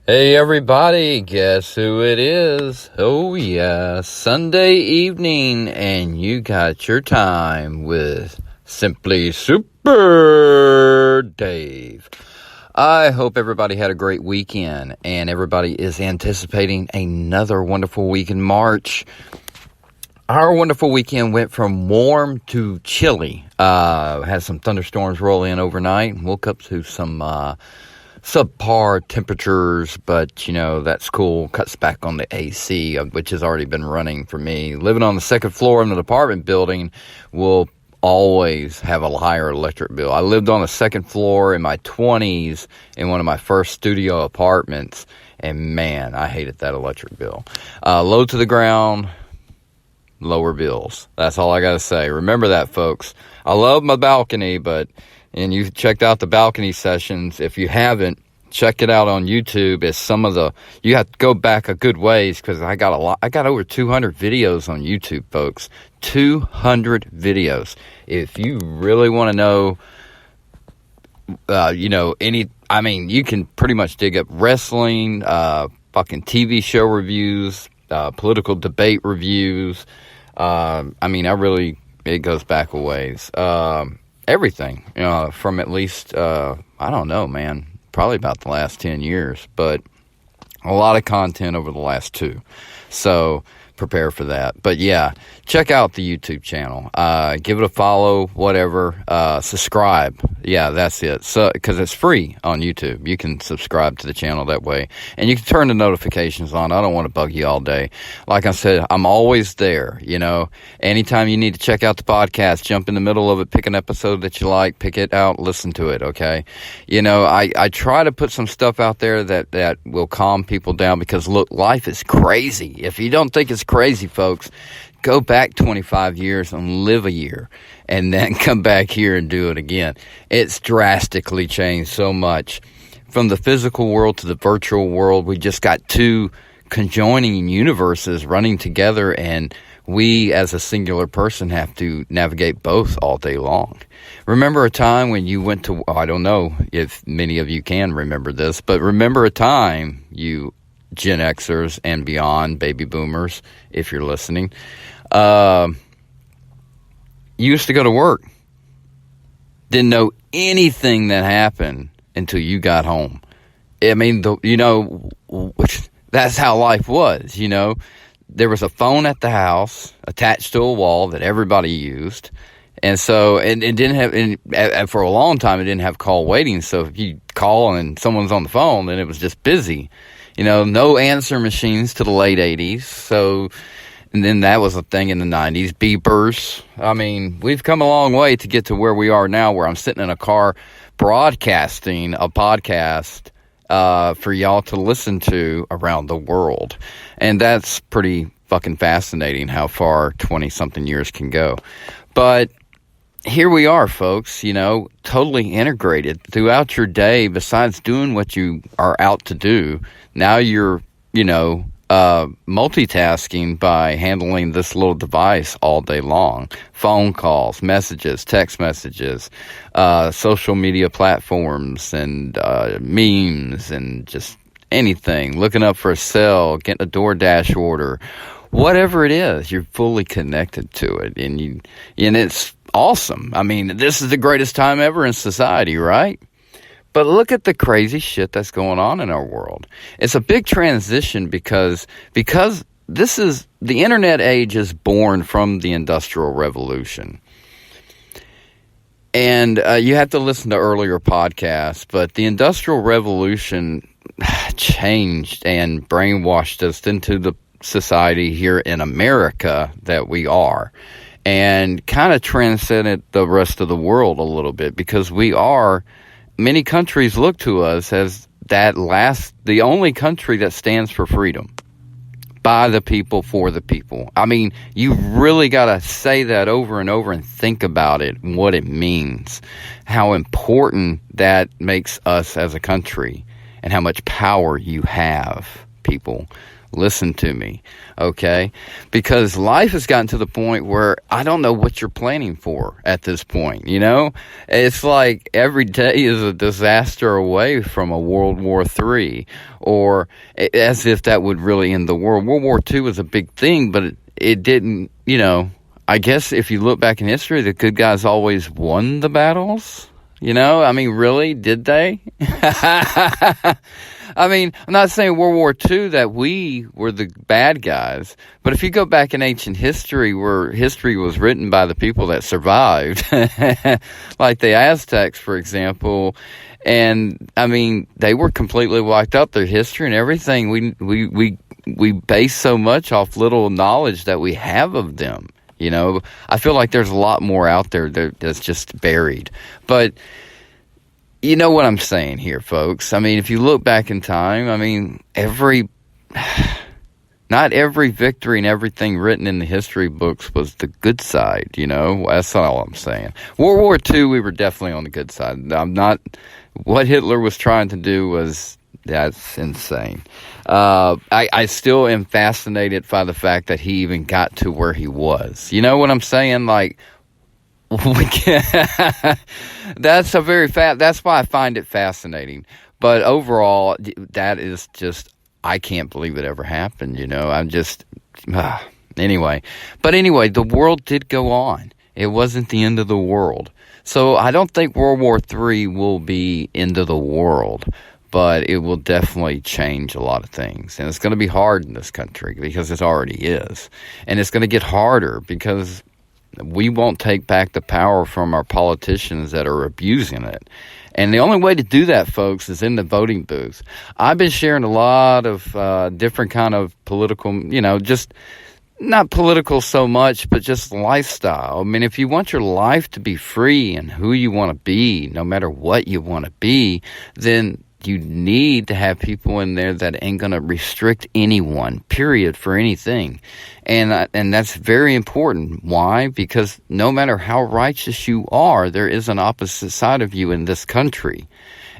Hey everybody, guess who it is? Oh yeah, Sunday evening, and you got your time with SimplySuperDave. I hope everybody had a great weekend, and everybody is anticipating another wonderful week in March. Our wonderful weekend went from warm to chilly. Had some thunderstorms roll in overnight. Woke up to some subpar temperatures, but you know, that's cool. Cuts back on the AC, which has already been running for me. Living on the second floor in an apartment building will always have a higher electric bill. I lived on the second floor in my 20s in one of my first studio apartments, and man, I hated that electric bill. Low to the ground, lower bills. That's all I gotta say. Remember that, folks. I love my balcony, and you checked out the balcony sessions. If you haven't, check it out on YouTube. It's you have to go back a good ways, because I got over 200 videos on YouTube, folks. 200 videos. If you really want to know, you can pretty much dig up wrestling, fucking TV show reviews, political debate reviews. It goes back a ways. Everything, from at least, I don't know, man, probably about the last 10 years, but a lot of content over the last 2. So prepare for that. But yeah, check out the YouTube channel. Give it a follow, whatever. Subscribe. Yeah, that's it. So, because it's free on YouTube. You can subscribe to the channel that way. And you can turn the notifications on. I don't want to bug you all day. Like I said, I'm always there, Anytime you need to check out the podcast, jump in the middle of it, pick an episode that you like, pick it out, listen to it, okay? I try to put some stuff out there that will calm people down, because, look, life is crazy. If you don't think it's crazy, folks, go back 25 years and live a year, and then come back here and do it again. It's drastically changed so much. From the physical world to the virtual world, we just got 2 conjoining universes running together, and we as a singular person have to navigate both all day long. Remember a time when you went to, I don't know if many of you can remember this, but remember a time, you Gen Xers and beyond, baby boomers, if you're listening, you used to go to work, didn't know anything that happened until you got home. I mean, that's how life was, There was a phone at the house attached to a wall that everybody used. And so, and it didn't have, and for a long time, it didn't have call waiting. So if you call and someone's on the phone, then it was just busy. No answer machines to the late 80s. So, and then that was a thing in the 90s, beepers. I mean, we've come a long way to get to where we are now, where I'm sitting in a car broadcasting a podcast for y'all to listen to around the world. And that's pretty fucking fascinating how far 20-something years can go. But here we are, folks, totally integrated throughout your day. Besides doing what you are out to do, now you're, multitasking by handling this little device all day long. Phone calls, messages, text messages, social media platforms, and memes, and just anything. Looking up for a sale, getting a DoorDash order, whatever it is, you're fully connected to it, and it's awesome. I mean, this is the greatest time ever in society, right? But look at the crazy shit that's going on in our world. It's a big transition because this is, the internet age is born from the Industrial Revolution. And you have to listen to earlier podcasts, but the Industrial Revolution changed and brainwashed us into the society here in America that we are, and kind of transcended the rest of the world a little bit, because many countries look to us as the only country that stands for freedom. By the people, for the people. I mean, you really got to say that over and over and think about it, what it means, how important that makes us as a country, and how much power you have, people. listen to me, okay? Because life has gotten to the point where I don't know what you're planning for at this point, you know? It's like every day is a disaster away from a World War III, or as if that would really end the world. World War II was a big thing, but it didn't, you know. I guess if you look back in history, the good guys always won the battles. You know, I mean, really? Did they? I mean, I'm not saying World War II that we were the bad guys, but if you go back in ancient history where history was written by the people that survived, like the Aztecs, for example, and I mean, they were completely wiped out, their history and everything. We base so much off little knowledge that we have of them. You know, I feel like there's a lot more out there that's just buried. But you know what I'm saying here, folks. I mean, if you look back in time, I mean, not every victory and everything written in the history books was the good side, you know. That's all I'm saying. World War II, we were definitely on the good side. What Hitler was trying to do was, that's insane. I still am fascinated by the fact that he even got to where he was. You know what I'm saying? Like, that's why I find it fascinating. But overall, that is just, I can't believe it ever happened, you know. I'm just, anyway. But anyway, the world did go on. It wasn't the end of the world. So I don't think World War III will be end of the world. But it will definitely change a lot of things. And it's going to be hard in this country because it already is. And it's going to get harder because we won't take back the power from our politicians that are abusing it. And the only way to do that, folks, is in the voting booth. I've been sharing a lot of different kind of political, you know, just not political so much, but just lifestyle. I mean, if you want your life to be free and who you want to be, no matter what you want to be, then you need to have people in there that ain't going to restrict anyone, period, for anything. And that's very important. Why? Because no matter how righteous you are, there is an opposite side of you in this country.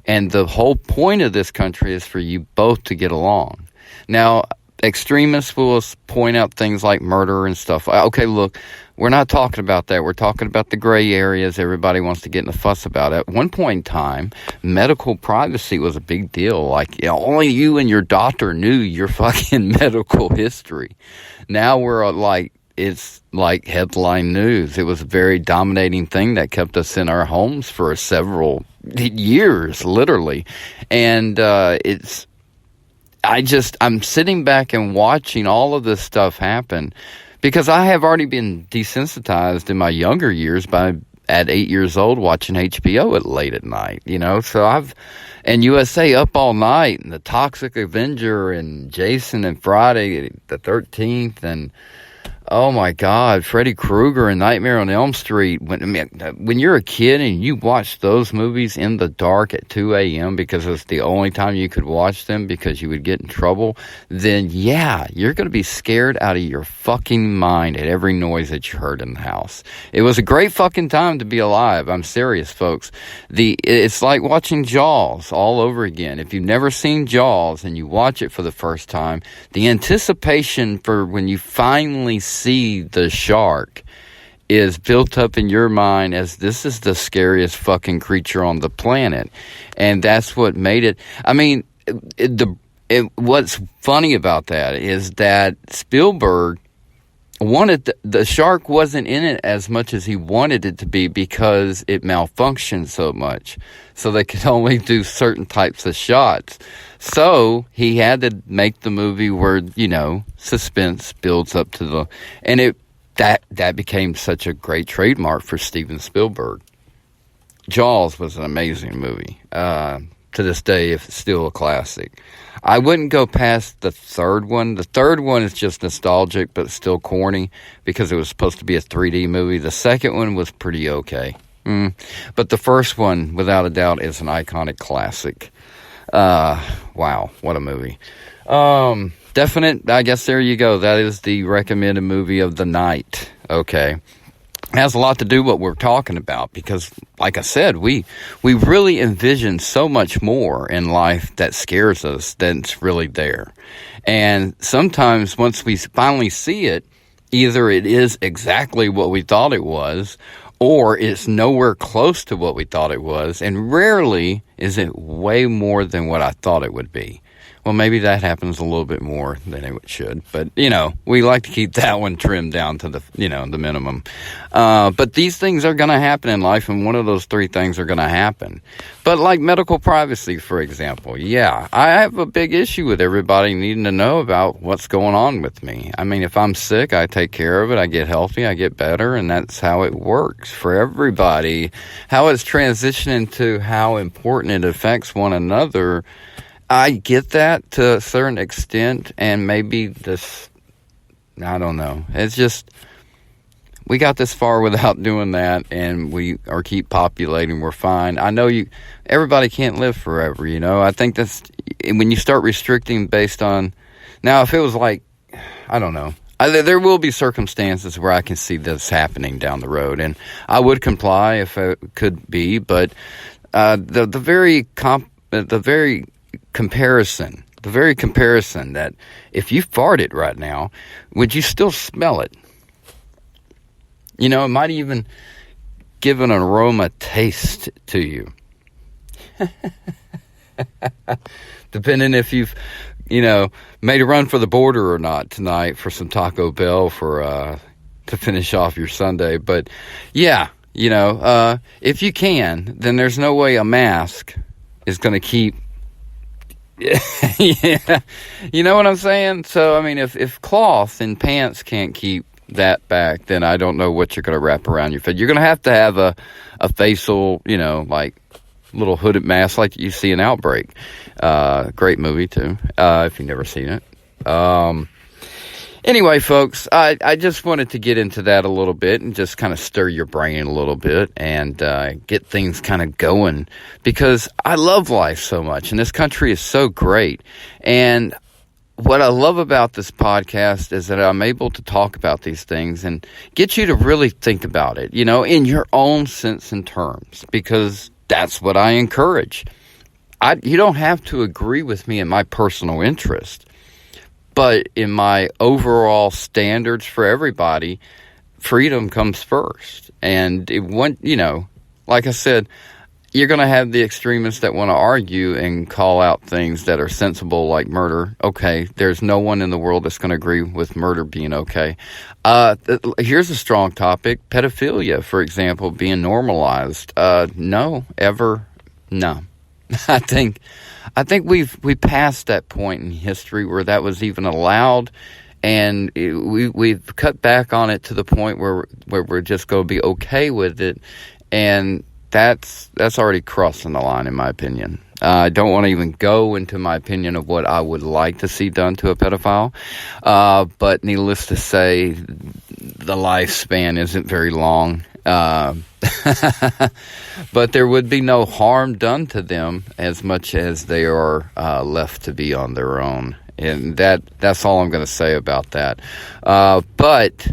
And the whole point of this country is for you both to get along. Now, extremists will point out things like murder and stuff. Okay, look, we're not talking about that. We're talking about the gray areas everybody wants to get in a fuss about. At one point in time, medical privacy was a big deal. Like, you know, only you and your doctor knew your fucking medical history. Now we're like, it's like headline news. It was a very dominating thing that kept us in our homes for several years, literally. And I'm sitting back and watching all of this stuff happen because I have already been desensitized in my younger years at 8 years old watching HBO at late at night, you know. So and USA Up All Night and The Toxic Avenger and Jason and Friday the 13th and oh my God, Freddy Krueger and Nightmare on Elm Street. When you're a kid and you watch those movies in the dark at 2 a.m. because it's the only time you could watch them because you would get in trouble, then yeah, you're going to be scared out of your fucking mind at every noise that you heard in the house. It was a great fucking time to be alive. I'm serious, folks. It's like watching Jaws all over again. If you've never seen Jaws and you watch it for the first time, the anticipation for when you finally see the shark is built up in your mind as this is the scariest fucking creature on the planet. And that's what made it. I mean, what's funny about that is that Spielberg wanted the shark wasn't in it as much as he wanted it to be because it malfunctioned so much. So they could only do certain types of shots. So he had to make the movie where, you know, suspense builds up to that became such a great trademark for Steven Spielberg. Jaws was an amazing movie. To this day, it's still a classic. I wouldn't go past the third one. The third one is just nostalgic, but still corny because it was supposed to be a 3D movie. The second one was pretty okay. But the first one, without a doubt, is an iconic classic. Wow, what a movie. Definite, I guess there you go. That is the recommended movie of the night. Okay. It has a lot to do with what we're talking about because, like I said, we really envision so much more in life that scares us than's really there. And sometimes once we finally see it, either it is exactly what we thought it was, or it's nowhere close to what we thought it was, and rarely is it way more than what I thought it would be. Well, maybe that happens a little bit more than it should, but, we like to keep that one trimmed down to the, the minimum. But these things are going to happen in life, and one of those three things are going to happen. But like medical privacy, for example, yeah, I have a big issue with everybody needing to know about what's going on with me. I mean, if I'm sick, I take care of it, I get healthy, I get better, and that's how it works for everybody. How it's transitioning to how important it affects one another, I get that to a certain extent, and maybe this, I don't know. It's just, we got this far without doing that, and we are keep populating, we're fine. I know everybody can't live forever, I think that's, when you start restricting based on, now if it was like, I don't know. There will be circumstances where I can see this happening down the road, and I would comply if it could be, but the very comparison that if you farted right now, would you still smell it? It might even give an aroma taste to you. Depending if you've, made a run for the border or not tonight for some Taco Bell to finish off your Sunday. But yeah, if you can, then there's no way a mask is going to keep. Yeah, you know what I'm saying? So, I mean, if cloth and pants can't keep that back, then I don't know what you're going to wrap around your face. You're going to have a facial, like little hooded mask like you see in Outbreak. Great movie, too, if you've never seen it. Anyway, folks, I just wanted to get into that a little bit and just kind of stir your brain a little bit and get things kind of going because I love life so much and this country is so great. And what I love about this podcast is that I'm able to talk about these things and get you to really think about it, in your own sense and terms, because that's what I encourage. You don't have to agree with me in my personal interest. But in my overall standards for everybody, freedom comes first. And like I said, you're going to have the extremists that want to argue and call out things that are sensible, like murder. Okay, there's no one in the world that's going to agree with murder being okay. Here's a strong topic: pedophilia, for example, being normalized. No. I think we passed that point in history where that was even allowed, and we've cut back on it to the point where we're just going to be okay with it, and that's already crossing the line, in my opinion. I don't want to even go into my opinion of what I would like to see done to a pedophile, but needless to say, the lifespan isn't very long. But there would be no harm done to them as much as they are left to be on their own. And that's all I'm going to say about that. But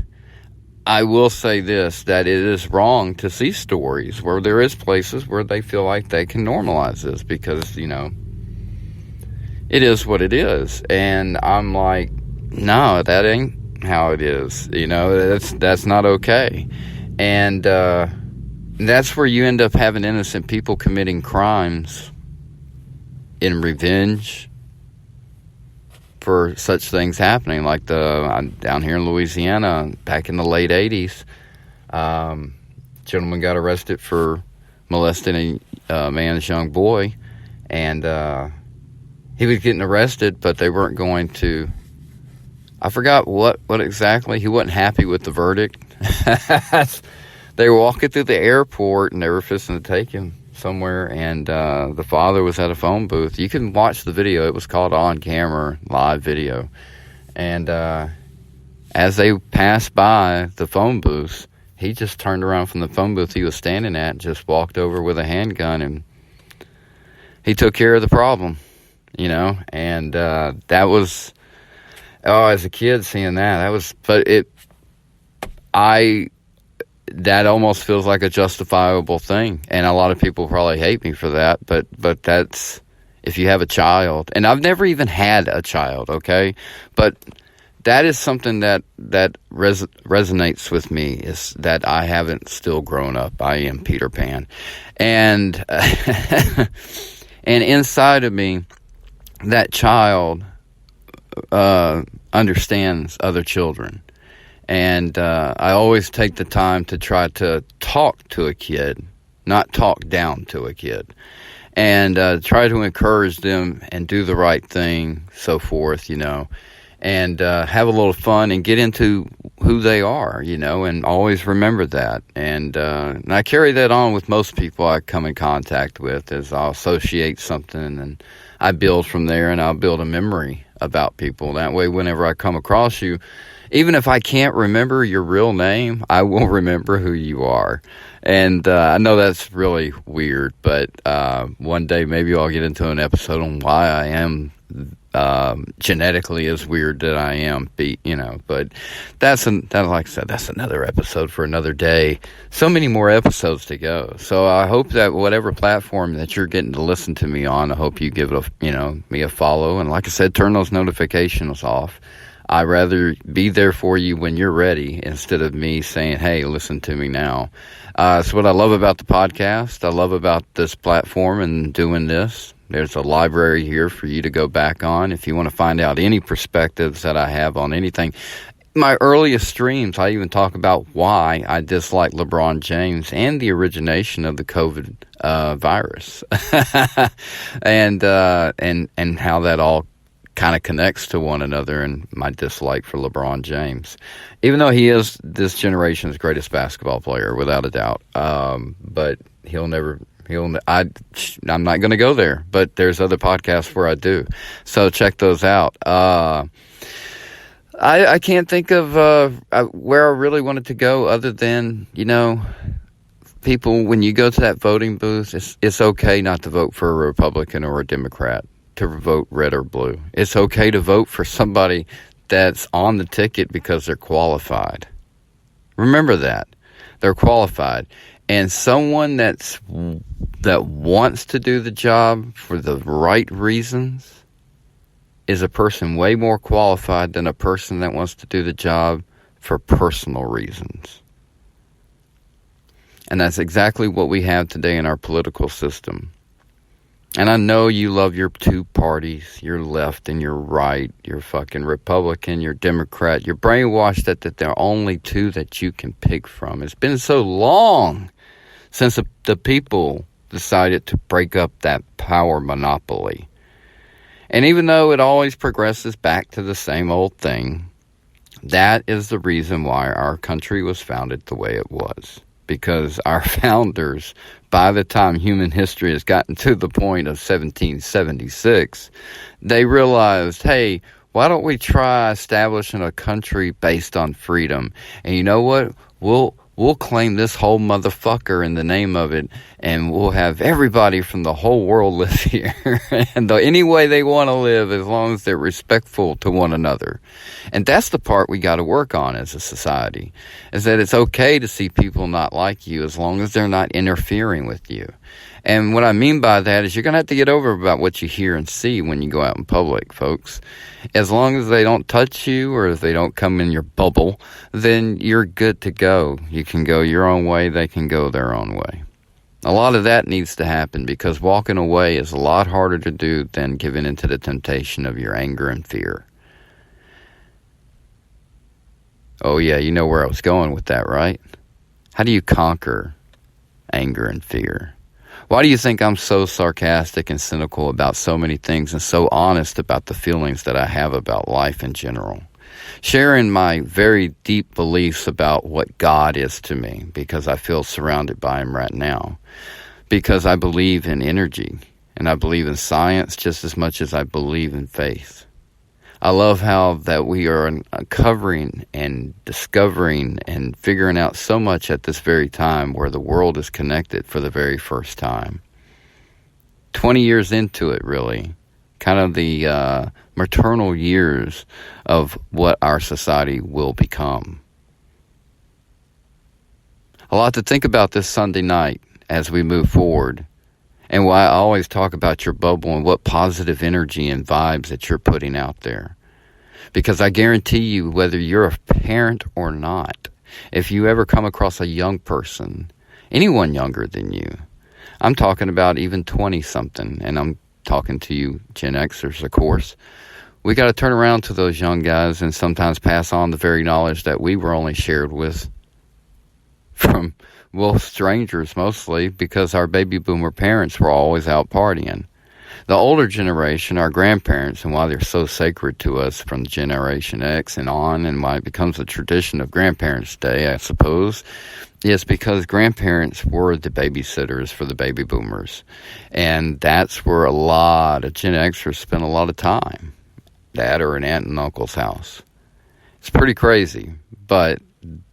I will say this, that it is wrong to see stories where there is places where they feel like they can normalize this because, it is what it is. And I'm like, no, that ain't how it is. That's not okay. And that's where you end up having innocent people committing crimes in revenge for such things happening. Like down here in Louisiana, back in the late 80s, gentleman got arrested for molesting a man's young boy. And he was getting arrested, but they weren't going to... I forgot what exactly. He wasn't happy with the verdict. They were walking through the airport and they were fixing to take him somewhere, and the father was at a phone booth. You can watch the video. It was called On Camera, live video. And as they passed by the phone booth, he just turned around from the phone booth he was standing at, just walked over with a handgun, and he took care of the problem, and that was... Oh, as a kid seeing that was, but that almost feels like a justifiable thing. And a lot of people probably hate me for that, but that's, if you have a child, and I've never even had a child, okay? But that is something that resonates with me, is that I haven't still grown up. I am Peter Pan. And and inside of me, that child understands other children. And I always take the time to try to talk to a kid, not talk down to a kid. And try to encourage them and do the right thing, so forth, and have a little fun and get into who they are, and always remember that. And I carry that on with most people I come in contact with, as I'll associate something and I build from there, and I'll build a memory about people. That way, whenever I come across you, even if I can't remember your real name, I will remember who you are. And I know that's really weird, but one day maybe I'll get into an episode on why I am genetically as weird that I am, but like I said, that's another episode for another day. So many more episodes to go. So I hope that whatever platform that you're getting to listen to me on, I hope you give it me a follow. And like I said, turn those notifications off. I'd rather be there for you when you're ready instead of me saying, hey, listen to me now. It's what I love about the podcast. I love about this platform and doing this. There's a library here for you to go back on if you want to find out any perspectives that I have on anything. My earliest streams, I even talk about why I dislike LeBron James and the origination of the COVID virus, and how that all kind of connects to one another, and my dislike for LeBron James, even though he is this generation's greatest basketball player, without a doubt. But I'm not going to go there, but there's other podcasts where I do. So check those out. I can't think of where I really wanted to go other than, people, when you go to that voting booth, it's okay not to vote for a Republican or a Democrat, to vote red or blue. It's okay to vote for somebody that's on the ticket because they're qualified. Remember that. They're qualified. And someone that wants to do the job for the right reasons is a person way more qualified than a person that wants to do the job for personal reasons. And that's exactly what we have today in our political system. And I know you love your two parties, your left and your right, your fucking Republican, your Democrat. You're brainwashed that there are only two that you can pick from. It's been so long since the people decided to break up that power monopoly. And even though it always progresses back to the same old thing, that is the reason why our country was founded the way it was. Because our founders, by the time human history has gotten to the point of 1776, they realized, hey, why don't we try establishing a country based on freedom? And you know what? We'll claim this whole motherfucker in the name of it, and we'll have everybody from the whole world live here. And any way they want to live, as long as they're respectful to one another. And that's the part we got to work on as a society, is that it's okay to see people not like you as long as they're not interfering with you. And what I mean by that is you're going to have to get over about what you hear and see when you go out in public, folks. As long as they don't touch you or if they don't come in your bubble, then you're good to go. You can go your own way, they can go their own way. A lot of that needs to happen because walking away is a lot harder to do than giving into the temptation of your anger and fear. Oh yeah, you know where I was going with that, right? How do you conquer anger and fear? Why do you think I'm so sarcastic and cynical about so many things and so honest about the feelings that I have about life in general? Sharing my very deep beliefs about what God is to me, because I feel surrounded by Him right now. Because I believe in energy, and I believe in science just as much as I believe in faith. I love how that we are uncovering and discovering and figuring out so much at this very time where the world is connected for the very first time. 20 years into it, really. Kind of the maternal years of what our society will become. A lot to think about this Sunday night as we move forward. And why I always talk about your bubble and what positive energy and vibes that you're putting out there. Because I guarantee you, whether you're a parent or not, if you ever come across a young person, anyone younger than you, I'm talking about even 20-something, and I'm talking to you Gen Xers, of course, we got to turn around to those young guys and sometimes pass on the very knowledge that we were only shared with from, well, strangers mostly, because our baby boomer parents were always out partying. The older generation, our grandparents, and why they're so sacred to us from Generation X and on, and why it becomes a tradition of Grandparents' Day, I suppose, is because grandparents were the babysitters for the baby boomers. And that's where a lot of Gen Xers spent a lot of time, dad or an aunt and uncle's house. It's pretty crazy, but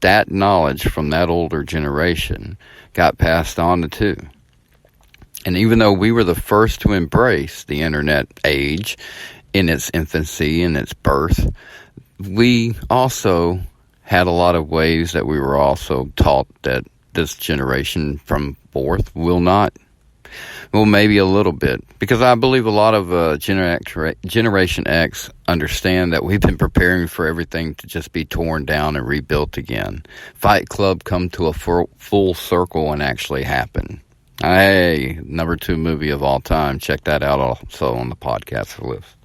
that knowledge from that older generation got passed on to two. And even though we were the first to embrace the internet age in its infancy and its birth, we also had a lot of ways that we were also taught that this generation from forth will not. Well, maybe a little bit. Because I believe a lot of Generation X understand that we've been preparing for everything to just be torn down and rebuilt again. Fight Club come to a full circle and actually happen. Hey, number 2 movie of all time. Check that out also on the podcast list.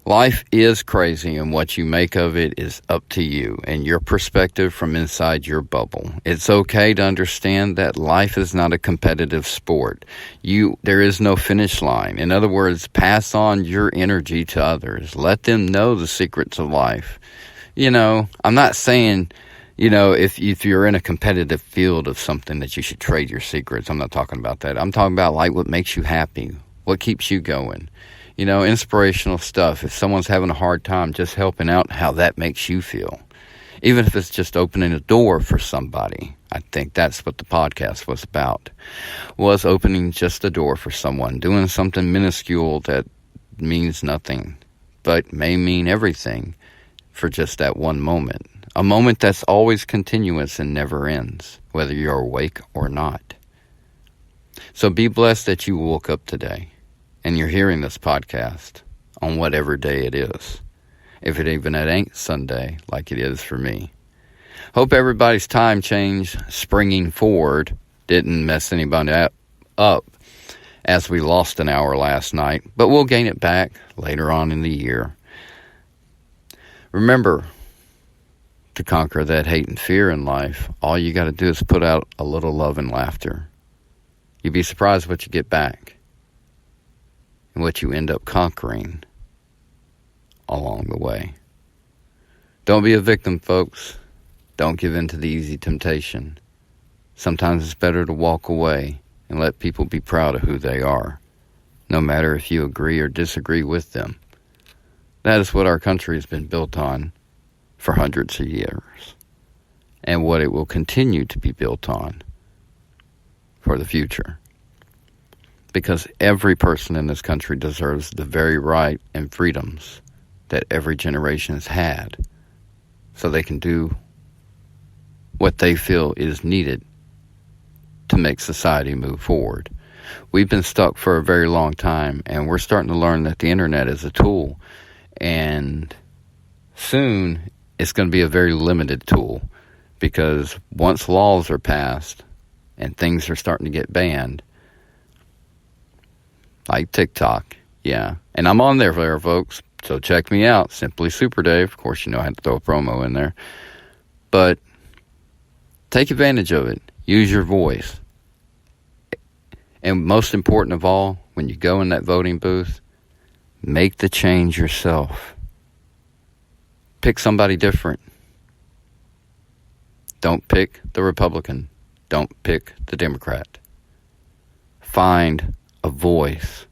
Life is crazy, and what you make of it is up to you and your perspective from inside your bubble. It's okay to understand that life is not a competitive sport. There is no finish line. In other words, pass on your energy to others. Let them know the secrets of life. I'm not saying, if you're in a competitive field of something that you should trade your secrets. I'm not talking about that. I'm talking about like what makes you happy, what keeps you going. Inspirational stuff. If someone's having a hard time, just helping out how that makes you feel. Even if it's just opening a door for somebody. I think that's what the podcast was about. Was opening just a door for someone. Doing something minuscule that means nothing, but may mean everything for just that one moment. A moment that's always continuous and never ends, whether you're awake or not. So be blessed that you woke up today. And you're hearing this podcast on whatever day it is. If it ain't Sunday like it is for me. Hope everybody's time change, springing forward, didn't mess anybody up as we lost an hour last night. But we'll gain it back later on in the year. Remember, to conquer that hate and fear in life, all you got to do is put out a little love and laughter. You'd be surprised what you get back. And what you end up conquering along the way. Don't be a victim, folks. Don't give in to the easy temptation. Sometimes it's better to walk away and let people be proud of who they are, no matter if you agree or disagree with them. That is what our country has been built on for hundreds of years, and what it will continue to be built on for the future. Because every person in this country deserves the very right and freedoms that every generation has had, so they can do what they feel is needed to make society move forward. We've been stuck for a very long time, and we're starting to learn that the internet is a tool, and soon it's going to be a very limited tool, because once laws are passed and things are starting to get banned, like TikTok, yeah. And I'm on there, folks, so check me out, SimplySuperDave. Of course, I had to throw a promo in there. But take advantage of it. Use your voice. And most important of all, when you go in that voting booth, make the change yourself. Pick somebody different. Don't pick the Republican. Don't pick the Democrat. Find a voice.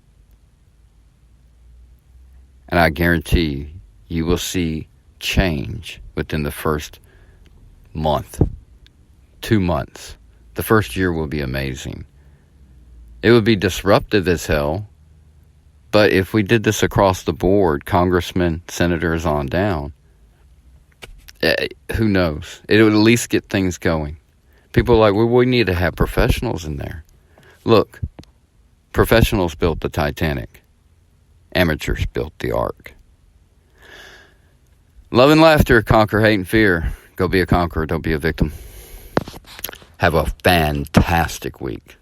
And I guarantee you will see change within the first month, 2 months. The first year will be amazing. It would be disruptive as hell, but if we did this across the board, congressmen, senators on down, Who knows? It would at least get things going. People are like, well, we need to have professionals in there. Look, professionals built the Titanic. Amateurs built the Ark. Love and laughter, conquer hate and fear. Go be a conqueror, don't be a victim. Have a fantastic week.